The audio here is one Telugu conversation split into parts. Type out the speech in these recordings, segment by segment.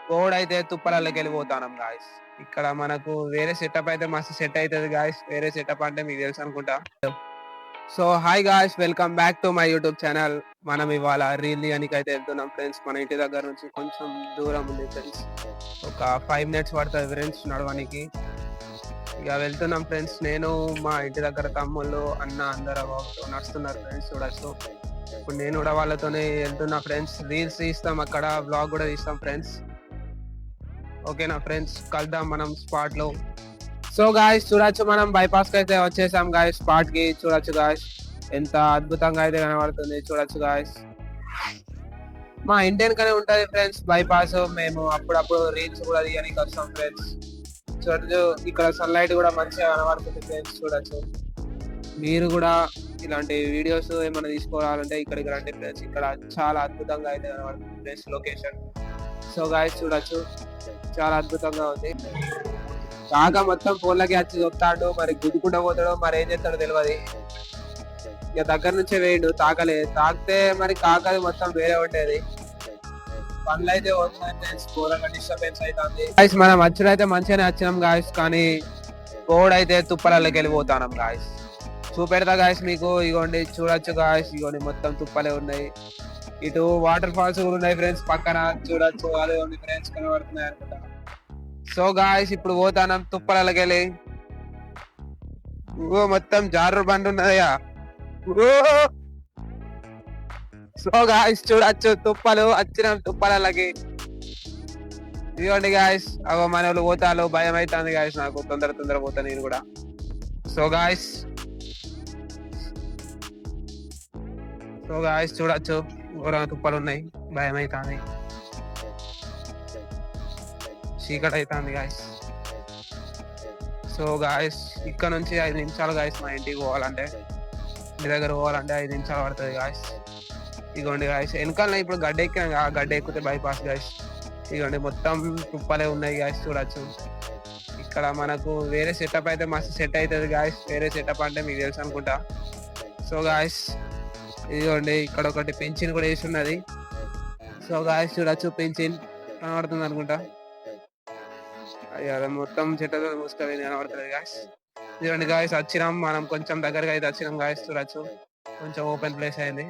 కోడ్ అయితే తుప్పలకి వెళ్ళిపోతాం గాయస్. ఇక్కడ మనకు వేరే సెటప్ అయితే మస్తు సెట్ అవుతుంది గాయస్. వేరే సెటప్ అంటే మీకు తెలుసు అనుకుంటా. So hi guys, welcome back to my YouTube channel. మనం ఇవాళ రీల్ అని అయితే వెళ్తున్నాం ఫ్రెండ్స్. మన ఇంటి దగ్గర నుంచి కొంచెం దూరం ఉంది ఫ్రెండ్స్. ఒక 5 minutes పడుతుంది ఫ్రెండ్స్ నడవడానికి. ఇక వెళ్తున్నాం ఫ్రెండ్స్. నేను మా ఇంటి దగ్గర తమ్ముళ్ళు అన్న అందరూ నడుస్తున్నారు ఫ్రెండ్స్, చూడొచ్చు. ఇప్పుడు నేను కూడా వాళ్ళతోనే వెళ్తున్నా ఫ్రెండ్స్. రీల్స్ తీస్తాం, అక్కడ బ్లాగ్ కూడా తీస్తాం ఫ్రెండ్స్. ఓకేనా ఫ్రెండ్స్, కలుద్దాం మనం స్పాట్ లో. సో గాయస్ చూడొచ్చు, మనం బైపాస్ కి అయితే వచ్చేసాం గాయస్. స్పాట్ కి చూడొచ్చు గాయస్, ఎంత అద్భుతంగా అయితే కనబడుతుంది చూడొచ్చు గాయస్. మా ఇంటి వెనకనే ఉంటది ఫ్రెండ్స్ బైపాస్. మేము అప్పుడప్పుడు రీల్స్ కూడా తీయడానికి వస్తాం ఫ్రెండ్స్. చూడచ్చు, ఇక్కడ సన్లైట్ కూడా మంచిగా కనబడుతుంది ఫ్రెండ్స్. చూడొచ్చు, మీరు కూడా ఇలాంటి వీడియోస్ ఏమైనా తీసుకోవాలంటే ఇక్కడికి రండి ఫ్రెండ్స్. ఇక్కడ చాలా అద్భుతంగా అయితే కనబడుతుంది ఫ్రెండ్స్ లొకేషన్. సో గాయస్ చూడొచ్చు, చాలా అద్భుతంగా ఉంది. కాక మొత్తం ఫోన్లకి వచ్చి చెప్తాడు, మరి గుద్దుకుంటూ పోతాడో మరి ఏం చేస్తాడో తెలియదు. ఇక దగ్గర నుంచే వేయండు, తాకితే మరి కాకది మొత్తం వేరే ఉండేది. పనులు అయితే డిస్టర్బెన్స్ అవుతుంది. మనం వచ్చుడు అయితే మంచిగానే వచ్చినాం గాయస్, కానీ కోడ్ అయితే తుప్పలకి వెళ్ళిపోతాం గాయస్. చూపెడతా గాయస్ మీకు. ఇగోండి చూడొచ్చు గాయస్, ఇగోండి మొత్తం తుప్పలే ఉన్నాయి. ఇటు వాటర్ ఫాల్స్ కూడా ఉన్నాయి ఫ్రెండ్స్ పక్కన. చూడొచ్చు, అదే ఉంది ఫ్రెండ్స్ కనబడుతున్నాయి అనుకుంటా. సో గాయస్ ఇప్పుడు పోతానం తుప్పలకి వెళ్ళి. మొత్తం జారు బండి ఉన్నదయ్యా. సో గాయస్ చూడొచ్చు, తుప్పలు వచ్చినాం తుప్పలకి. ఇదిగోండి గాయస్, అగో మన వాళ్ళు పోతాలు. భయం అవుతుంది గాయస్ నాకు, తొందర పోతా నేను కూడా. సో గాయస్ చూడొచ్చు, ఘోరంగా తుప్పలు ఉన్నాయి. భయం అవుతుంది, చీకటి అవుతుంది గాయస్. సో గాయస్ ఇక్కడ నుంచి 5 నిమిషాలు గాయస్ మా ఇంటికి పోవాలంటే, ఇంటి దగ్గర పోవాలంటే 5 నిమిషాలు పడుతుంది గాయస్. ఇదిగోండి గాయస్ వెనకాల ఇప్పుడు గడ్డ ఎక్కినా, గడ్డ ఎక్కితే బైపాస్ గాయస్. ఇదిగోండి మొత్తం తుప్పలే ఉన్నాయి గాయస్. చూడొచ్చు, ఇక్కడ మనకు వేరే సెటప్ అయితే మస్తు సెట్ అవుతుంది గాయస్. వేరే సెటప్ అంటే మీకు తెలుసు అనుకుంటా. సో గాయస్ ఇదిగోండి ఇక్కడ ఒకటి పెన్షన్ కూడా వేసి ఉన్నది. సో గాయస్ చూడొచ్చు, పెన్షన్ కనబడుతుంది అనుకుంటా. అది మొత్తం చెట్లతో మూసుకొని కనబడుతుంది గాయస్. ఇదిగోండి గాయస్ వచ్చినాం మనం, కొంచెం దగ్గరగా అయితే వచ్చినాం గాయస్. చూడొచ్చు, కొంచెం ఓపెన్ ప్లేస్ అయింది.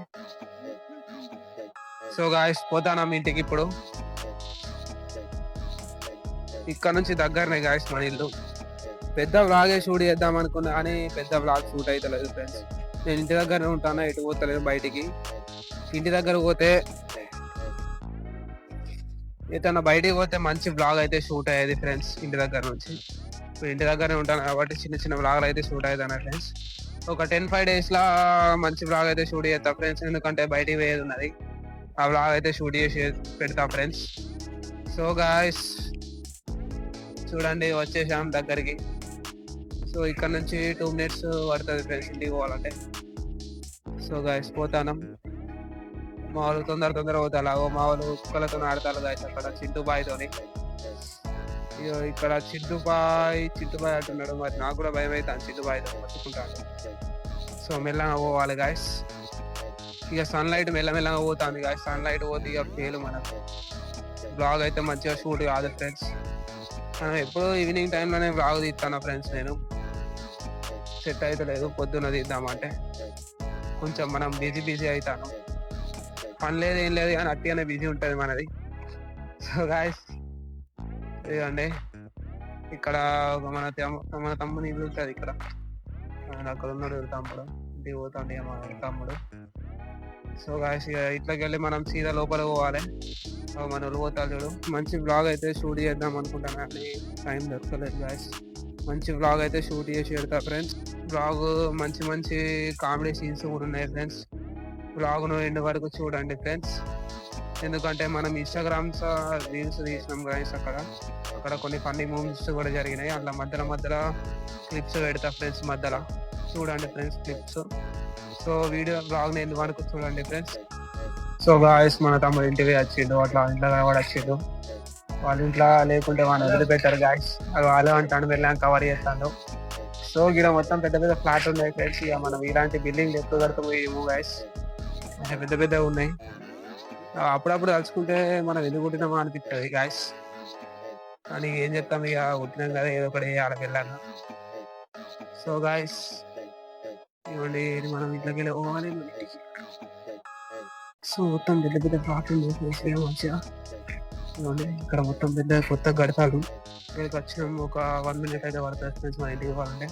సో గాయస్ పోతాం ఇంటికి ఇప్పుడు. ఇక్కడ నుంచి దగ్గరనే గాయస్ మన ఇల్లు. పెద్ద వ్లాగే షూట్ చేద్దాం అనుకున్నా కానీ పెద్ద వ్లాగ్ షూట్ అయితే లేదు ఫ్రెండ్స్. నేను ఇంటి దగ్గరనే ఉంటాను, ఎటు పోతలేదు బయటికి. ఇంటి దగ్గర పోతే ఏదైనా బయటికి పోతే మంచి బ్లాగ్ అయితే షూట్ అయ్యేది ఫ్రెండ్స్ ఇంటి దగ్గర నుంచి. ఇప్పుడు ఇంటి దగ్గరనే ఉంటాను కాబట్టి చిన్న బ్లాగ్లు అయితే షూట్ అయ్యేది ఫ్రెండ్స్. ఒక 10-5 days లా మంచి బ్లాగ్ అయితే షూట్ చేస్తా ఫ్రెండ్స్, ఎందుకంటే బయటికి పోయేది ఉన్నది. ఆ బ్లాగ్ అయితే షూట్ చేసి పెడతా ఫ్రెండ్స్. సో గాయస్ చూడండి వచ్చేసాం దగ్గరికి. సో ఇక్కడ నుంచి 2 minutes పడుతుంది ఫ్రెండ్స్ ఇంటికి పోవాలంటే. సో గాయస్ పోతాను. మా వాళ్ళు తొందర పోతారు. మా వాళ్ళు కుక్కలతో ఆడతారు గాయస్ అక్కడ చింటూ బాయ్తోని. ఇక్కడ చింటుబాయ్ అంటున్నాడు, మరి నాకు కూడా భయం అవుతాను చింటుబాయ్తో పట్టుకుంటాను. సో మెల్లగా పోవాలి గాయస్. ఇక సన్లైట్ మెల్లగా పోతుంది గాయస్. సన్లైట్ పోతే ఇక ఫెయిల్ మనకు. బ్లాగ్ అయితే మంచిగా షూట్ కాదు ఫ్రెండ్స్. మనం ఎప్పుడు ఈవినింగ్ టైంలోనే బ్లాగ్ తీస్తాను ఫ్రెండ్స్. నేను సెట్ అయితే లేదు, పొద్దున్న తీద్దామంటే కొంచెం మనం బిజీ అవుతాను. పని లేదు ఏం లేదు కానీ అట్టిగానే బిజీ ఉంటుంది మనది. సో గాయస్ ఇదండి, ఇక్కడ మన తమ్ముని ఇల్లు ఉంటుంది ఇక్కడ. అక్కడ ఉన్నాడు తమ్ముడు, ఇంటికి పోతాండి మా తమ్ముడు. సో గాయస్ ఇట్లకి వెళ్ళి మనం సీదా లోపల పోవాలి. మన ఊరు పోతాడు చూడు. మంచి బ్లాగ్ అయితే షూట్ చేద్దాం అనుకుంటాను కానీ టైం దొరకలేదు గాయస్. మంచి బ్లాగ్ అయితే షూట్ చేసి పెడతా ఫ్రెండ్స్. బ్లాగ్ మంచి కామెడీ సీన్స్ కూడా ఉన్నాయి ఫ్రెండ్స్. బ్లాగ్ను ఎండ్ వరకు చూడండి ఫ్రెండ్స్, ఎందుకంటే మనం ఇన్స్టాగ్రామ్స్ రీల్స్ తీసినాం గాయస్. అక్కడ కొన్ని ఫన్నీ మూమెంట్స్ కూడా జరిగినాయి. అట్లా మధ్యలో క్లిప్స్ పెడతా ఫ్రెండ్స్. మధ్యలో చూడండి ఫ్రెండ్స్ క్లిప్స్. సో వీడియో బ్లాగ్ని ఎండ్ వరకు చూడండి ఫ్రెండ్స్. సో గాయస్ మన తమ్ముడు ఇంటికి వచ్చిండు, అట్లా ఇంట్లో కూడా వచ్చిండు. వాళ్ళ ఇంట్లో లేకుంటే వాళ్ళు వదిలిపెట్టారు గాయస్. అది వాళ్ళు అంటాడు వెళ్ళాక కవర్ చేస్తాడు. సో ఇక్కడ మొత్తం పెద్ద ఫ్లాట్ ఉన్నాయి ఫ్రెండ్స్. ఇక మనం ఇలాంటి బిల్డింగ్ ఎక్కువ కడుతున్నాము గాయస్, పెద్ద ఉన్నాయి. అప్పుడప్పుడు తలుచుకుంటే మనం ఎందుకు కుట్టినామా అనిపిస్తుంది గాయస్. కానీ ఏం చెప్తాం ఇక పుట్టినాం కదా ఏదో ఒకటి ఆడకి వెళ్ళాక. సో గాయస్ ఇవ్వండి ఇది మనం ఇంట్లోకి వెళ్ళి పోవాలి ఇంటికి. సో మొత్తం పెద్ద పెద్ద ప్లాట్లు మంచిగా ఇవ్వండి. ఇక్కడ మొత్తం పెద్ద కొత్త గడతాడు. ఇక్కడికి వచ్చినాం ఒక 1 minute అయితే పడుతుంది ఫ్రెండ్స్ మన ఇంటికి పోవాలంటే.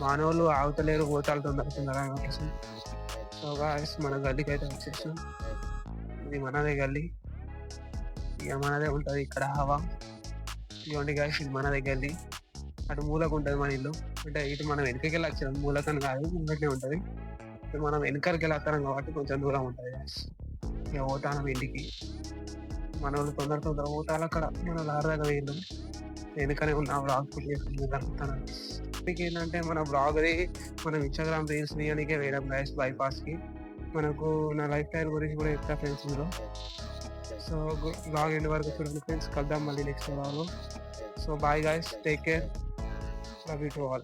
మానవులు ఆగుతలేరు పోతాలు తొందరగా కోసం. సో గాయస్ మన గల్లీకి అయితే వచ్చేసాం. ఇది మనదే గల్లీ, ఇక మనదే ఉంటుంది ఇక్కడ హవా. ఇవ్వండి గాయస్ ఇది మనదే గల్లీ. అటు మూలకు ఉంటుంది మన ఇల్లు, అంటే ఇటు మనం వెనకకి వెళ్ళి వచ్చాం, మూలకని కాదు ముంగట్నే ఉంటుంది. ఇటు మనం వెనకకి వెళ్ళి వస్తాం కాబట్టి కొంచెం దూరం ఉంటుంది గాయస్. ఇక పోతాను ఇంటికి. మన వాళ్ళు తొందర పోతారు అక్కడ మన లారదాకా వేయడం వెనుకనే ఉన్న బ్లాగ్ ఫుల్ జరుగుతాను. మీకు ఏంటంటే మన బ్లాగ్ది మనం ఇన్స్టాగ్రామ్ రీల్స్ తీయడానికే వేయడం గాయస్ బైపాస్కి. మనకు నా లైఫ్ స్టైల్ గురించి కూడా చెప్తా ఫ్రెండ్స్ ఇందులో. సో బ్లాగ్ ఎండ్ వరకు చూడండి ఫ్రెండ్స్, కలుద్దాం మళ్ళీ నెక్స్ట్ బ్లాగ్లో. So bye guys, take care, love you to all.